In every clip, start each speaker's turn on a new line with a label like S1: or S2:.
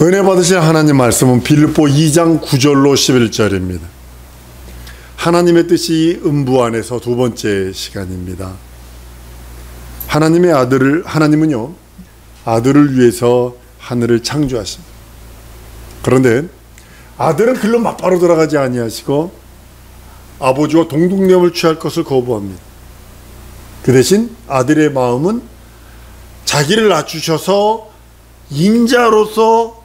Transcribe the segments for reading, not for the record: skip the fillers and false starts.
S1: 은혜 받으실 하나님 말씀은 빌립보 2장 9절로 11절입니다. 하나님의 뜻이 음부 안에서 두 번째 시간입니다. 하나님은요, 아들을 위해서 하늘을 창조하십니다. 그런데 아들은 글로 맞바로 돌아가지 아니하시고 아버지와 동등됨을 취할 것을 거부합니다. 그 대신 아들의 마음은 자기를 낮추셔서 인자로서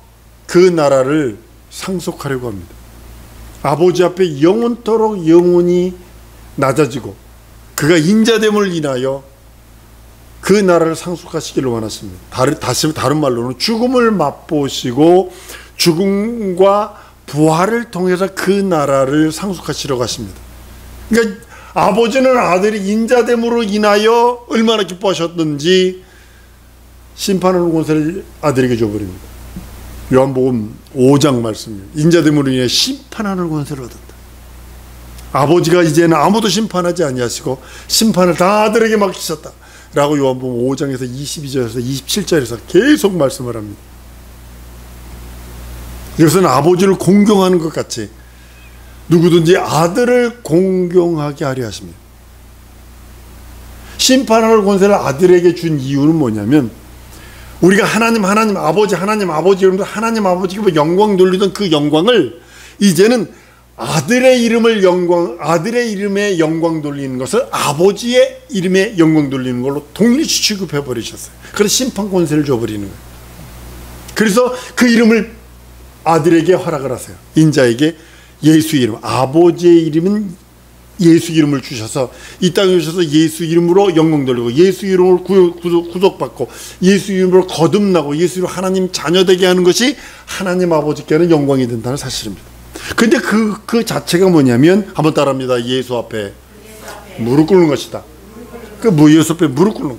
S1: 그 나라를 상속하려고 합니다. 아버지 앞에 영원토록 영원히 낮아지고 그가 인자됨을 인하여 그 나라를 상속하시기를 원하십니다. 다른 말로는 죽음을 맛보시고 죽음과 부활을 통해서 그 나라를 상속하시려고 하십니다. 그러니까 아버지는 아들이 인자됨으로 인하여 얼마나 기뻐하셨던지 심판하는 권세를 아들에게 줘버립니다. 요한복음 5장 말씀입니다. 인자됨으로 인해 심판하는 권세를 얻었다. 아버지가 이제는 아무도 심판하지 아니하시고 심판을 다 아들에게 맡기셨다 라고 요한복음 5장에서 22절에서 27절에서 계속 말씀을 합니다. 이것은 아버지를 공경하는 것 같이 누구든지 아들을 공경하게 하려 하십니다. 심판할 권세를 아들에게 준 이유는 뭐냐면, 우리가 하나님 아버지 이름으로 하나님 아버지께 영광 돌리던 그 영광을 이제는 아들의 이름에 영광 돌리는 것을 아버지의 이름에 영광 돌리는 걸로 동일시 취급해 버리셨어요. 그래서 심판 권세를 줘버리는 거예요. 그래서 그 이름을 아들에게 허락을 하세요. 인자에게 예수 이름, 아버지의 이름은 예수 이름을 주셔서 이 땅에 오셔서 예수 이름으로 영광 돌리고 예수 이름으로 구속받고 예수 이름으로 거듭나고 예수 이름으로 하나님 자녀되게 하는 것이 하나님 아버지께는 영광이 된다는 사실입니다. 근데 그 자체가 뭐냐면, 한번 따라합니다. 예수 앞에 무릎 꿇는 것이다. 예수 앞에 무릎 꿇는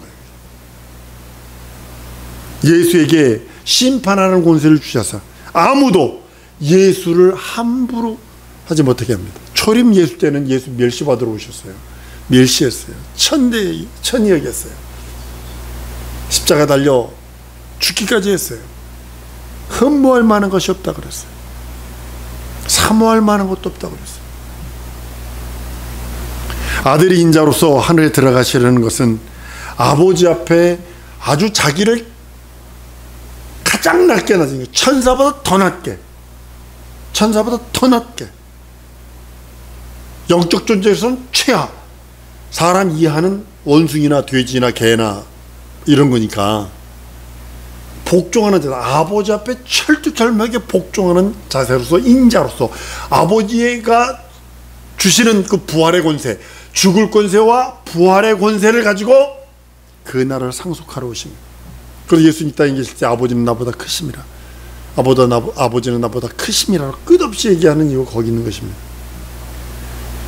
S1: 거예요. 예수에게 심판하는 권세를 주셔서 아무도 예수를 함부로 하지 못하게 합니다. 초림 예수 때는 예수 멸시받으러 오셨어요. 멸시했어요. 천이 여겼어요. 십자가 달려 죽기까지 했어요. 흠모할 만한 것이 없다 그랬어요. 사모할 만한 것도 없다 그랬어요. 아들이 인자로서 하늘에 들어가시려는 것은 아버지 앞에 아주 자기를 가장 낮게 낮은 게, 천사보다 더 낮게, 영적 존재에서는 최하, 사람 이해하는 원숭이나 돼지나 개나 이런 거니까 복종하는 자세, 아버지 앞에 철두철미하게 복종하는 자세로서, 인자로서 아버지가 주시는 그 부활의 권세, 죽을 권세와 부활의 권세를 가지고 그 나라를 상속하러 오십니다. 그래서 예수님 이 땅에 계실 때 아버지는 나보다 크심이라, 아버지는 나보다 크심이라 끝없이 얘기하는 이유가 거기 있는 것입니다.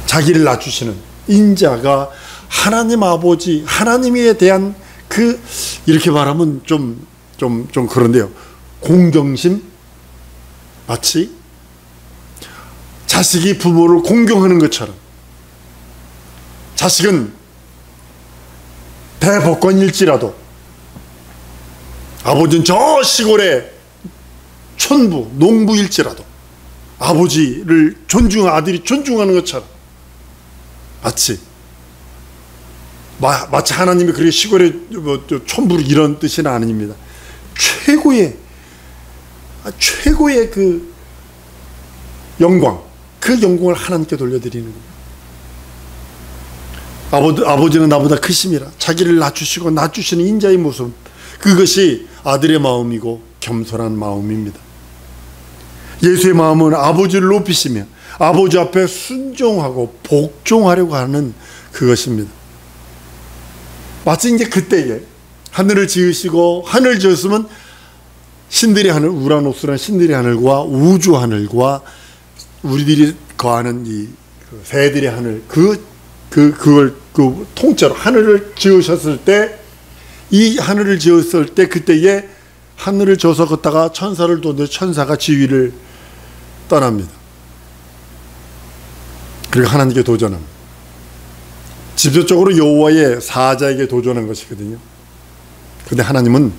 S1: 자기를 낮추시는 인자가 하나님 아버지, 하나님에 대한 이렇게 말하면 좀 그런데요, 공경심, 마치 자식이 부모를 공경하는 것처럼, 자식은 대법관일지라도 아버지는 저 시골의 촌부, 농부일지라도 아버지를 아들이 존중하는 것처럼, 마치 하나님이 그렇게 시골의 촌부를 이런 뜻은 아닙니다. 최고의 그 영광, 그 영광을 하나님께 돌려드리는 겁니다. 아버지는 나보다 크심이라 자기를 낮추시고 낮추시는 인자의 모습, 그것이 아들의 마음이고 겸손한 마음입니다. 예수의 마음은 아버지를 높이시며 아버지 앞에 순종하고 복종하려고 하는 그것입니다. 마치 이제 그때에 하늘을 지으시고, 하늘을 지었으면 신들의 하늘, 우라노스라는 신들의 하늘과 우주 하늘과 우리들이 거하는 이 새들의 하늘, 그걸 통째로 하늘을 지으셨을 때, 이 하늘을 지었을 때 그때에 하늘을 저서 걷다가 천사를 도는데 천사가 지위를 떠납니다. 그리고 하나님께 도전합니다. 직접적으로 여호와의 사자에게 도전한 것이거든요. 그런데 하나님은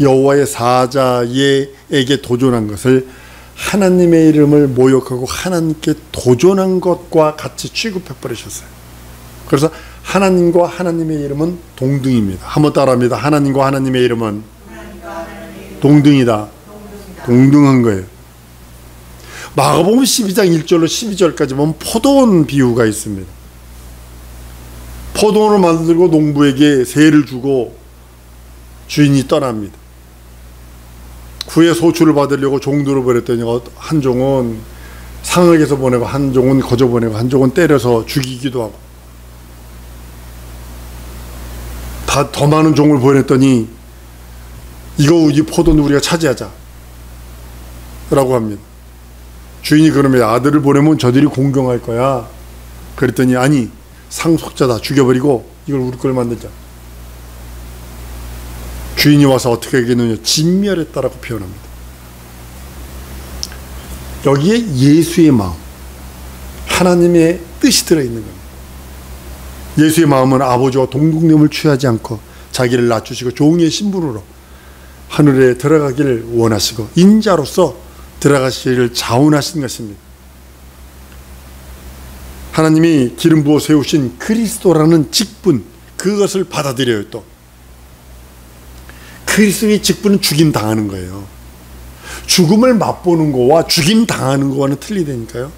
S1: 여호와의 사자에게 도전한 것을 하나님의 이름을 모욕하고 하나님께 도전한 것과 같이 취급해 버리셨어요. 그래서 하나님과 하나님의 이름은 동등입니다. 한번 따라합니다. 하나님과 하나님의 이름은 동등이다. 동등한 거예요. 마가복음 12장 1절로 12절까지 보면 포도원 비유가 있습니다. 포도원을 만들고 농부에게 세를 주고 주인이 떠납니다. 후에 소출을 받으려고 종들을 보냈더니 한 종은 상역에서 보내고 한 종은 거저 보내고 한 종은 때려서 죽이기도 하고 다 더 많은 종을 보냈더니 이 포도는 우리가 차지하자 라고 합니다. 주인이 그러면 아들을 보내면 저들이 공경할 거야. 그랬더니 아니, 상속자다, 죽여버리고 이걸 우리 걸 만들자. 주인이 와서 어떻게 하겠느냐, 진멸했다라고 표현합니다. 여기에 예수의 마음, 하나님의 뜻이 들어있는 겁니다. 예수의 마음은 아버지와 동등됨을 취하지 않고 자기를 낮추시고 종의 신분으로 하늘에 들어가기를 원하시고 인자로서 들어가시기를 자원하신 것입니다. 하나님이 기름 부어 세우신 그리스도라는 직분, 그것을 받아들여요. 또 그리스도의 직분은 죽임 당하는 거예요. 죽음을 맛보는 거와 죽임 당하는 거와는 틀리다니까요.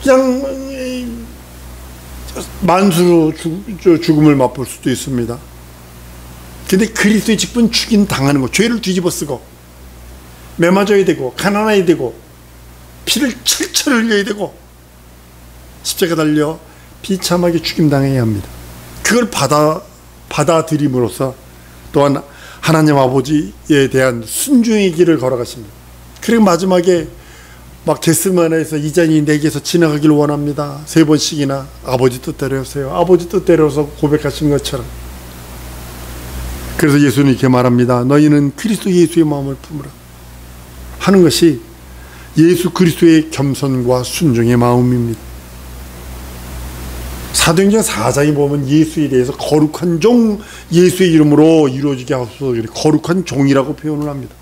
S1: 그냥 만수로 죽음을 맛볼 수도 있습니다. 근데 그리스도의 직분 죽임 당하는 거, 죄를 뒤집어 쓰고 매맞아야 되고 가난해야 되고 피를 철철 흘려야 되고 십자가 달려 비참하게 죽임 당해야 합니다. 그걸 받아들임으로써 또한 하나님 아버지에 대한 순종의 길을 걸어가십니다. 그리고 마지막에 막 겟세마네에서 이 잔이 내게서 지나가기를 원합니다. 3번씩이나 아버지 뜻대로 하세요, 아버지 뜻대로 해서 고백하신 것처럼. 그래서 예수는 이렇게 말합니다. 너희는 그리스도 예수의 마음을 품으라 하는 것이 예수 그리스도의 겸손과 순종의 마음입니다. 사도행전 4장에 보면 예수에 대해서 거룩한 종, 예수의 이름으로 이루어지게 하소서, 거룩한 종이라고 표현을 합니다.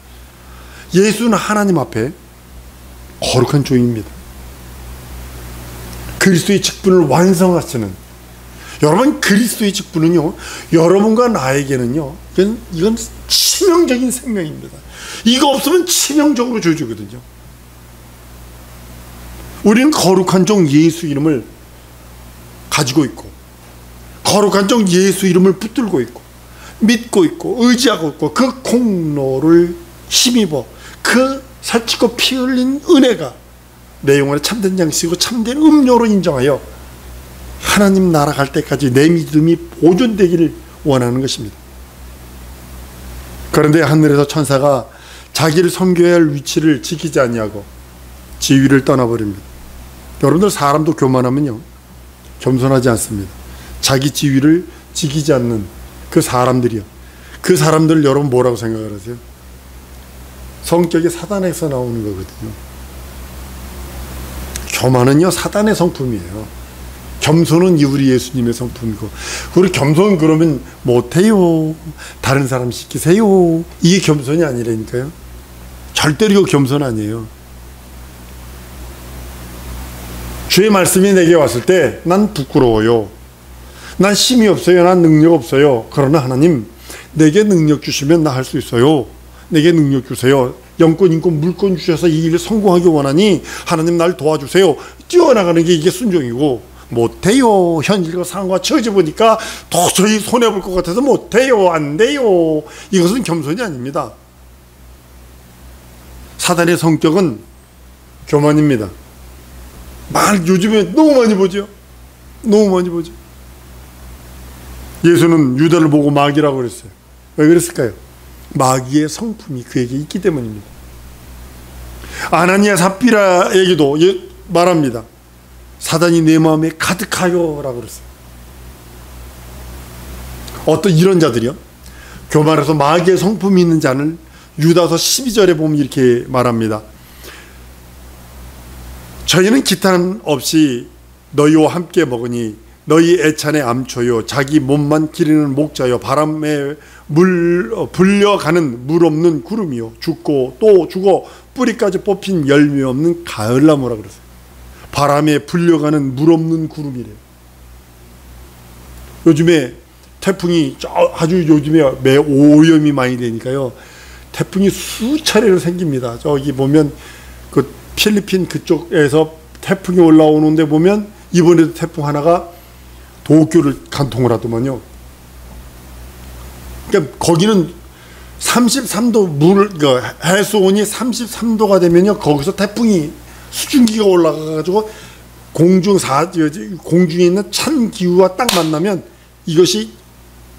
S1: 예수는 하나님 앞에 거룩한 종입니다. 그리스도의 직분을 완성하시는, 여러분, 그리스도의 직분은요, 여러분과 나에게는요, 이건 치명적인 생명입니다. 이거 없으면 치명적으로 조지거든요. 우리는 거룩한 종 예수 이름을 가지고 있고, 거룩한 종 예수 이름을 붙들고 있고, 믿고 있고, 의지하고 있고, 그 공로를 힘입어 그 살찌고 피 흘린 은혜가 내 영혼의 참된 양식이고 참된 음료로 인정하여 하나님 나라 갈 때까지 내 믿음이 보존되기를 원하는 것입니다. 그런데 하늘에서 천사가 자기를 섬겨야 할 위치를 지키지 아니하고 지위를 떠나버립니다. 여러분들, 사람도 교만하면요, 겸손하지 않습니다. 자기 지위를 지키지 않는 그 사람들이요, 그 사람들을 여러분 뭐라고 생각을 하세요? 성격이 사단에서 나오는 거거든요. 교만은요, 사단의 성품이에요. 겸손은 우리 예수님의 성품이고, 우리 겸손 그러면 못해요, 다른 사람 시키세요, 이게 겸손이 아니라니까요. 절대로 이거 겸손 아니에요. 주의 말씀이 내게 왔을 때 난 부끄러워요, 난 힘이 없어요, 난 능력 없어요. 그러나 하나님, 내게 능력 주시면 나 할 수 있어요. 내게 능력 주세요. 영권, 인권, 물권 주셔서 이 일을 성공하기 원하니 하나님 날 도와주세요. 뛰어나가는 게 이게 순종이고, 못해요, 현실과 상황과 처지 보니까 도저히 손해볼 것 같아서 못해요, 안 돼요, 이것은 겸손이 아닙니다. 사단의 성격은 교만입니다. 요즘에 너무 많이 보죠. 너무 많이 보죠. 예수는 유다를 보고 마귀라고 그랬어요. 왜 그랬을까요? 마귀의 성품이 그에게 있기 때문입니다. 아나니아 삽비라에게도 말합니다. 사단이 내 마음에 가득하여 라고 그랬어요. 어떤 이런 자들이요, 교만해서 마귀의 성품이 있는 자는 유다서 12절에 보면 이렇게 말합니다. 저희는 기탄 없이 너희와 함께 먹으니 너희 애찬의 암초요 자기 몸만 기르는 목자요 바람에 불려가는 물 없는 구름이요 죽고 또 죽어 뿌리까지 뽑힌 열매 없는 가을나무라 그러세요. 바람에 불려가는 물 없는 구름이래요. 요즘에 태풍이 아주 요즘에 오염이 많이 되니까요. 태풍이 수차례로 생깁니다. 저기 보면 그 필리핀 그쪽에서 태풍이 올라오는데 보면 이번에도 태풍 하나가 도쿄를 관통을 하더만요. 그러니까 거기는 33도 해수온이 33도가 되면요 거기서 태풍이 수증기가 올라가가지고 공중에 있는 찬 기후와 딱 만나면 이것이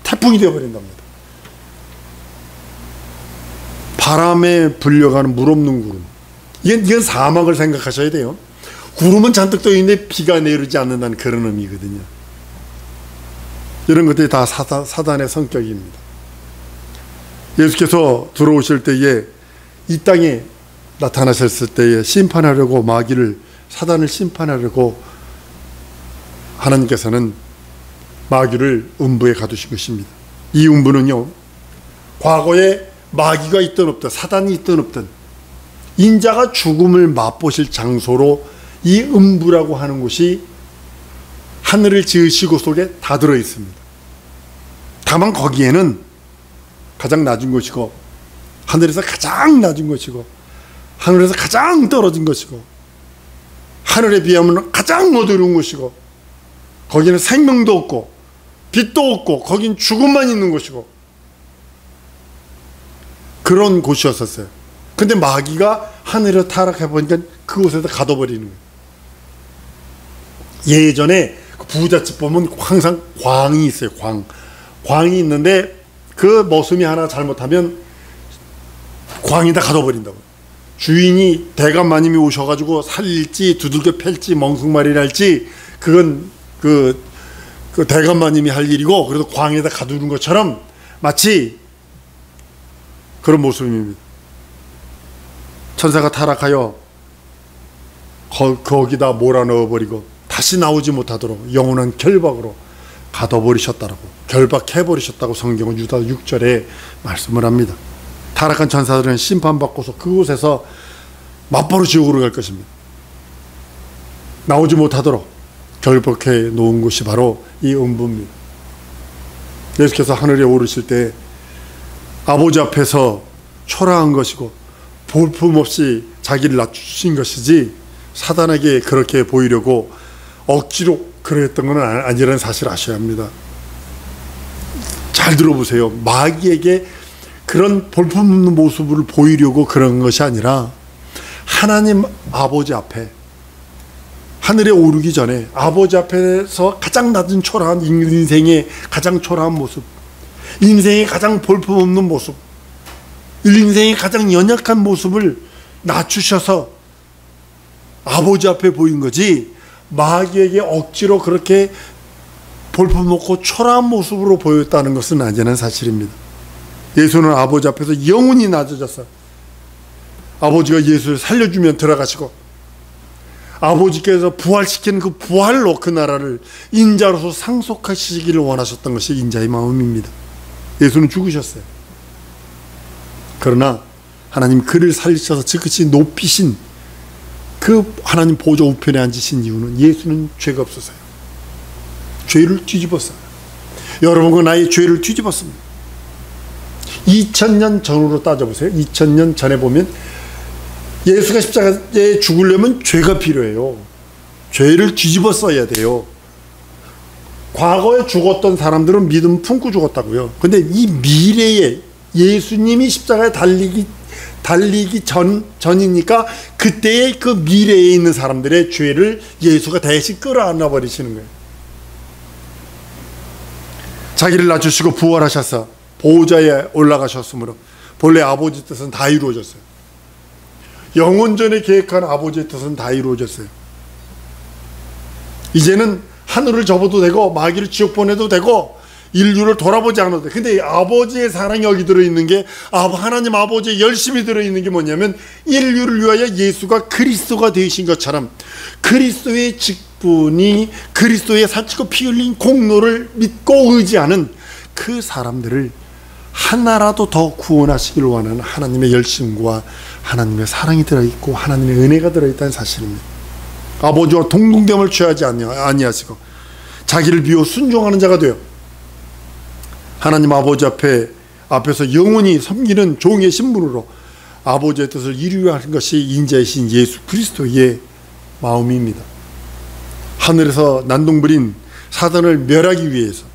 S1: 태풍이 되어버린답니다. 바람에 불려가는 물 없는 구름. 이건 사막을 생각하셔야 돼요. 구름은 잔뜩 떠 있는데 비가 내리지 않는다는 그런 의미거든요. 이런 것들이 다 사단의 성격입니다. 예수께서 들어오실 때에 이 땅에 나타나셨을 때에 심판하려고 사단을 심판하려고 하나님께서는 마귀를 음부에 가두신 것입니다. 이 음부는요 과거에 마귀가 있든 없든 사단이 있든 없든 인자가 죽음을 맛보실 장소로 이 음부라고 하는 곳이 하늘을 지으시고 속에 다 들어 있습니다. 다만 거기에는 가장 낮은 것이고 하늘에서 가장 낮은 것이고 하늘에서 가장 떨어진 것이고 하늘에 비하면 가장 어두운 것이고 거기는 생명도 없고 빛도 없고 거긴 죽음만 있는 것이고 그런 곳이었었어요. 근데 마귀가 하늘에 타락해보니까 그곳에다 가둬버리는 거예요. 예전에 부잣집 보면 항상 광이 있어요. 광이 있는데 그 머슴이 하나 잘못하면 광에다 가둬버린다고. 주인이 대감마님이 오셔가지고 살릴지 두들겨 팰지 멍석말이를 할지 그건 그 대감마님이 할 일이고 그래도 광에다 가두는 것처럼 마치 그런 모습입니다. 천사가 타락하여 거기다 몰아넣어버리고 다시 나오지 못하도록 영원한 결박으로 가둬버리셨다고 결박해버리셨다고 성경은 유다 6절에 말씀을 합니다. 타락한 천사들은 심판받고서 그곳에서 맞바로 지옥으로 갈 것입니다. 나오지 못하도록 결박해 놓은 곳이 바로 이 음부입니다. 예수께서 하늘에 오르실 때 아버지 앞에서 초라한 것이고 볼품없이 자기를 낮추신 것이지 사단에게 그렇게 보이려고 억지로 그랬던 건 아니라는 사실을 아셔야 합니다. 잘 들어보세요. 마귀에게 그런 볼품없는 모습을 보이려고 그런 것이 아니라 하나님 아버지 앞에 하늘에 오르기 전에 아버지 앞에서 가장 낮은 초라한 인생의 가장 초라한 모습, 인생의 가장 볼품없는 모습, 인생의 가장 연약한 모습을 낮추셔서 아버지 앞에 보인 거지 마귀에게 억지로 그렇게 볼품없고 초라한 모습으로 보였다는 것은 아니라는 사실입니다. 예수는 아버지 앞에서 영원히 낮아졌어요. 아버지가 예수를 살려주면 들어가시고 아버지께서 부활시키는 그 부활로 그 나라를 인자로서 상속하시기를 원하셨던 것이 인자의 마음입니다. 예수는 죽으셨어요. 그러나 하나님 그를 살리셔서 지극히 높이신 그 하나님 보좌 우편에 앉으신 이유는 예수는 죄가 없어서요. 죄를 뒤집었어요. 여러분과 나의 죄를 뒤집었습니다. 2000년 전으로 따져보세요. 2000년 전에 보면 예수가 십자가에 죽으려면 죄가 필요해요. 죄를 뒤집어 써야 돼요. 과거에 죽었던 사람들은 믿음 품고 죽었다고요. 근데 이 미래에 예수님이 십자가에 달리기 전이니까 그때의 그 미래에 있는 사람들의 죄를 예수가 대신 끌어안아 버리시는 거예요. 자기를 낮추시고 부활하셔서 보좌에 올라가셨으므로 본래 아버지 뜻은 다 이루어졌어요. 영원전에 계획한 아버지의 뜻은 다 이루어졌어요. 이제는 하늘을 접어도 되고 마귀를 지옥 보내도 되고 인류를 돌아보지 않아도 돼. 근데 아버지의 사랑이 여기 들어있는 게 하나님 아버지의 열심이 들어있는 게 뭐냐면 인류를 위하여 예수가 그리스도가 되신 것처럼 그리스도의 분이 그리스도의 살찌고 피 흘린 공로를 믿고 의지하는 그 사람들을 하나라도 더 구원하시기를 원하는 하나님의 열심과 하나님의 사랑이 들어있고 하나님의 은혜가 들어있다는 사실입니다. 아버지와 동등됨을 취하지 아니하시고 자기를 비워 순종하는 자가 되어 하나님 아버지 앞에서 영원히 섬기는 종의 신분으로 아버지의 뜻을 이루려 하는 것이 인자이신 예수 그리스도의 마음입니다. 하늘에서 난동부린 사단을 멸하기 위해서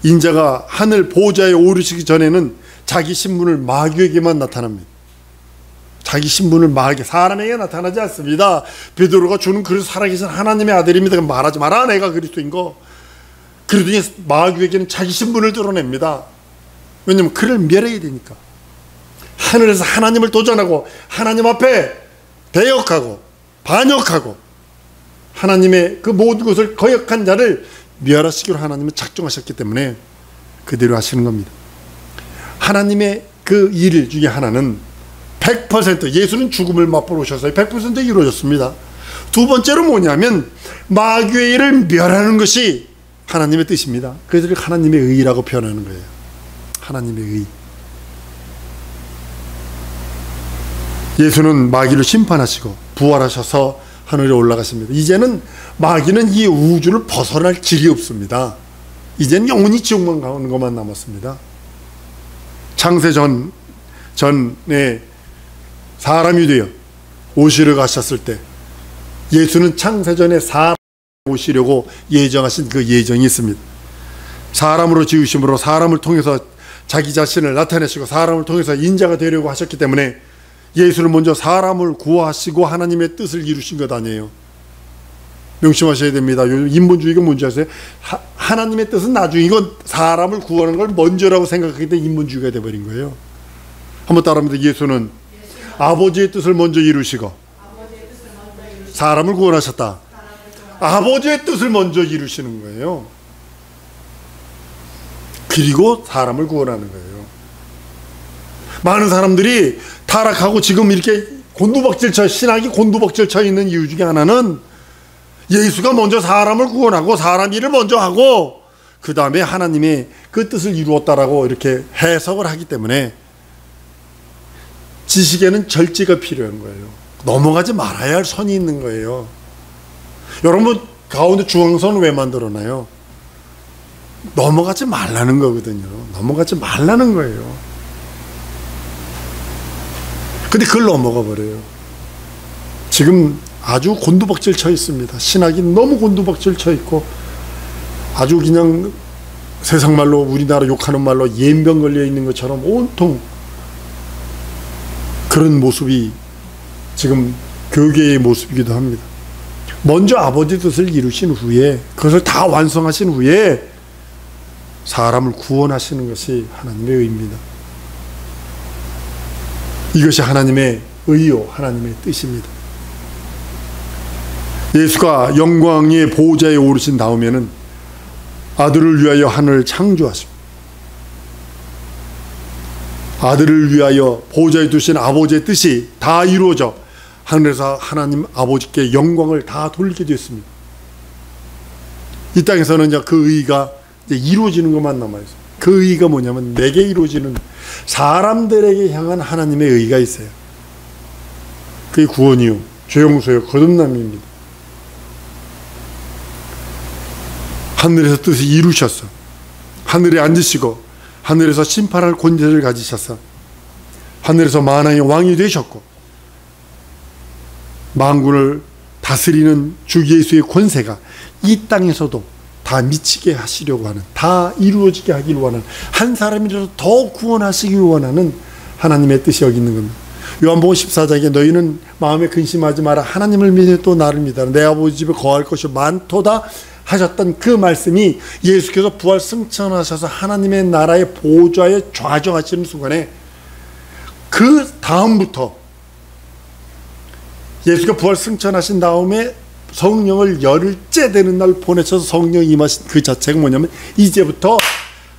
S1: 인자가 하늘 보좌에 오르시기 전에는 자기 신분을 마귀에게만 나타납니다. 자기 신분을 마귀, 사람에게 나타나지 않습니다. 베드로가 주는 그리스도 살아계신 하나님의 아들입니다. 말하지 마라, 내가 그리스도인 거. 그러더니 마귀에게는 자기 신분을 드러냅니다. 왜냐하면 그를 멸해야 되니까. 하늘에서 하나님을 도전하고 하나님 앞에 대역하고 반역하고 하나님의 그 모든 것을 거역한 자를 멸하시기로 하나님은 작정하셨기 때문에 그대로 하시는 겁니다. 하나님의 그 일 중에 하나는 100% 예수는 죽음을 맛보러 오셔서 100% 이루어졌습니다. 두 번째로 뭐냐면 마귀의 일을 멸하는 것이 하나님의 뜻입니다. 그래서 하나님의 의라고 표현하는 거예요. 하나님의 의. 예수는 마귀를 심판하시고 부활하셔서 하늘에 올라가십니다. 이제는 마귀는 이 우주를 벗어날 길이 없습니다. 이제는 영원히 지옥만 가는 것만 남았습니다. 창세 전에 사람이 되어 오시러 가셨을 때 예수는 창세전에 사람 오시려고 예정하신 그 예정이 있습니다. 사람으로 지으심으로 사람을 통해서 자기 자신을 나타내시고 사람을 통해서 인자가 되려고 하셨기 때문에 예수를 먼저 사람을 구하시고 하나님의 뜻을 이루신 것 아니에요. 명심하셔야 됩니다. 요즘 인본주의가 뭔지 아세요? 하나님의 뜻은 나중이고 사람을 구하는 걸 먼저라고 생각하기 때문에 인본주의가 되어버린 거예요. 한번 따라합니다. 예수는 아버지의 뜻을 먼저 이루시고 사람을 구원하셨다. 아버지의 뜻을 먼저 이루시는 거예요. 그리고 사람을 구원하는 거예요. 많은 사람들이 타락하고 지금 이렇게 신학이 곤두박질 쳐 있는 이유 중에 하나는 예수가 먼저 사람을 구원하고 사람 일을 먼저 하고 그 다음에 하나님의 그 뜻을 이루었다라고 이렇게 해석을 하기 때문에 지식에는 절제가 필요한 거예요. 넘어가지 말아야 할 선이 있는 거예요. 여러분 가운데 중앙선은 왜 만들어놔요? 넘어가지 말라는 거거든요. 넘어가지 말라는 거예요. 근데 그걸 넘어가 버려요. 지금 아주 곤두박질 쳐 있습니다. 신학이 너무 곤두박질 쳐 있고 아주 그냥 세상 말로 우리나라 욕하는 말로 예병 걸려 있는 것처럼 온통 그런 모습이 지금 교계의 모습이기도 합니다. 먼저 아버지 뜻을 이루신 후에 그것을 다 완성하신 후에 사람을 구원하시는 것이 하나님의 의입니다. 이것이 하나님의 의요 하나님의 뜻입니다. 예수가 영광의 보호자에 오르신 다음에는 아들을 위하여 하늘을 창조하시고 아들을 위하여 보호자에 두신 아버지의 뜻이 다 이루어져 하늘에서 하나님 아버지께 영광을 다 돌리게 됐습니다. 이 땅에서는 이제 그 의가 이제 이루어지는 것만 남아있어요. 그 의가 뭐냐면 내게 이루어지는 사람들에게 향한 하나님의 의가 있어요. 그게 구원이요 죄용서요 거듭남입니다. 하늘에서 뜻을 이루셨어. 하늘에 앉으시고 하늘에서 심판할 권세를 가지셨어. 하늘에서 만왕의 왕이 되셨고 만군을 다스리는 주 예수의 권세가 이 땅에서도 다 미치게 하시려고 하는, 다 이루어지게 하기를 원하는, 한 사람이라도 더 구원하시기 원하는 하나님의 뜻이 여기 있는 겁니다. 요한복음 14장에 너희는 마음에 근심하지 마라. 하나님을 믿으 또 나를 믿어라. 내 아버지 집에 거할 것이 많도다 하셨던 그 말씀이 예수께서 부활 승천하셔서 하나님의 나라의 보좌에 좌정하시는 순간에 그 다음부터 예수가 부활 승천하신 다음에 성령을 열흘째 되는 날 보내셔서 성령이 임하신 그 자체가 뭐냐면 이제부터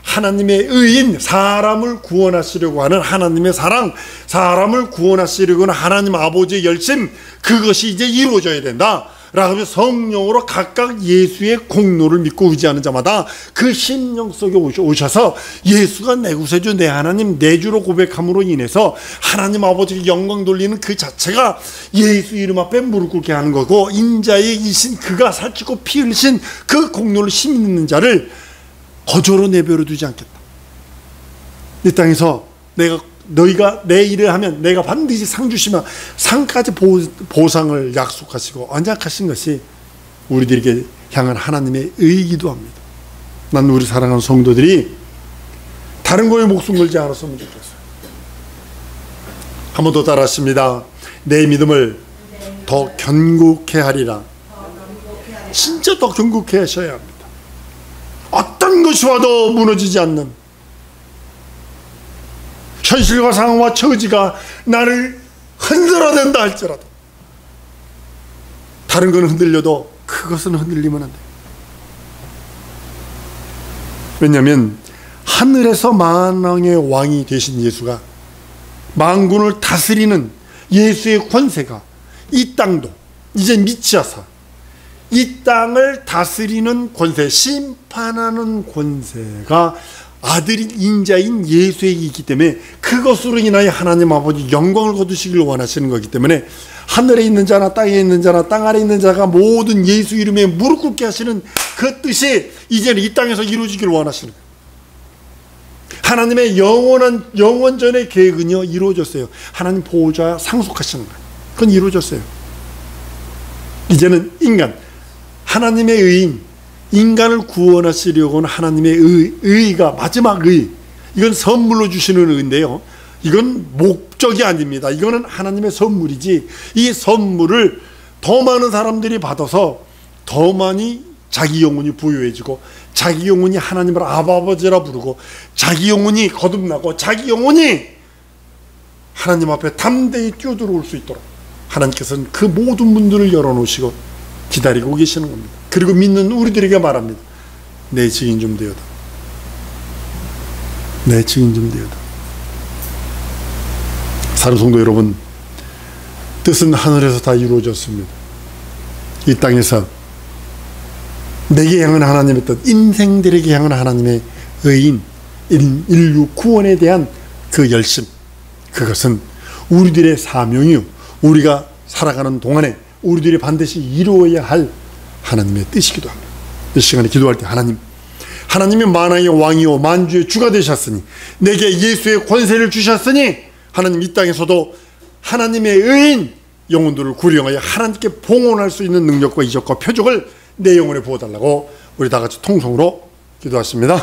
S1: 하나님의 의인, 사람을 구원하시려고 하는 하나님의 사랑, 사람을 구원하시려고 하는 하나님 아버지의 열심, 그것이 이제 이루어져야 된다 하며 성령으로 각각 예수의 공로를 믿고 의지하는 자마다 그 심령 속에 오셔서 예수가 내 구세주 내 하나님 내 주로 고백함으로 인해서 하나님 아버지께 영광 돌리는 그 자체가 예수 이름 앞에 무릎 꿇게 하는 거고, 인자의 이신 그가 살찌고 피 흘리신 그 공로를 심는 자를 거저로 내버려 두지 않겠다. 이 땅에서 너희가 내 일을 하면 내가 반드시 상 주시며 상까지 보상을 약속하시고 언약하신 것이 우리들에게 향한 하나님의 의이기도 합니다. 난 우리 사랑하는 성도들이 다른 거에 목숨 걸지 않았으면 좋겠어요. 한 번 더 따라하십니다. 내 믿음을 더 견고케 하리라. 진짜 더 견고케 하셔야 합니다. 어떤 것이 와도 무너지지 않는, 현실과 상황과 처지가 나를 흔들어댄다 할지라도 다른 건 흔들려도 그것은 흔들리면 안 돼요. 왜냐하면 하늘에서 만왕의 왕이 되신 예수가, 만군을 다스리는 예수의 권세가 이 땅도 이제 미치어서 이 땅을 다스리는 권세, 심판하는 권세가 아들인 인자인 예수에게 있기 때문에 그것으로 인하여 하나님 아버지 영광을 거두시길 원하시는 거기 때문에 하늘에 있는 자나 땅에 있는 자나 땅 아래 있는 자가 모든 예수 이름에 무릎 꿇게 하시는 그 뜻이 이제는 이 땅에서 이루어지길 원하시는 거예요. 하나님의 영원전의 계획은요 이루어졌어요. 하나님 보호자 상속하시는 거예요. 그건 이루어졌어요. 이제는 인간, 하나님의 의인, 인간을 구원하시려고 하는 하나님의 의가 마지막 의, 이건 선물로 주시는 의인데요, 이건 목적이 아닙니다. 이거는 하나님의 선물이지, 이 선물을 더 많은 사람들이 받아서 더 많이 자기 영혼이 부유해지고 자기 영혼이 하나님을 아버지라 부르고 자기 영혼이 거듭나고 자기 영혼이 하나님 앞에 담대히 뛰어들어올 수 있도록 하나님께서는 그 모든 문들을 열어놓으시고 기다리고 계시는 겁니다. 그리고 믿는 우리들에게 말합니다. 내 증인 좀 되어다. 내 증인 좀 되어다. 사랑하는 성도 여러분, 뜻은 하늘에서 다 이루어졌습니다. 이 땅에서 내게 향한 하나님의 뜻, 인생들에게 향한 하나님의 의인, 인류 구원에 대한 그 열심, 그것은 우리들의 사명이요, 우리가 살아가는 동안에 우리들이 반드시 이루어야 할 하나님의 뜻이기도 합니다. 이 시간에 기도할 때 하나님이 만왕의 왕이요 만주의 주가 되셨으니 내게 예수의 권세를 주셨으니 하나님 이 땅에서도 하나님의 의인 영혼들을 구령하여 하나님께 봉헌할 수 있는 능력과 이적과 표적을 내 영혼에 부어달라고 우리 다 같이 통성으로 기도하십니다.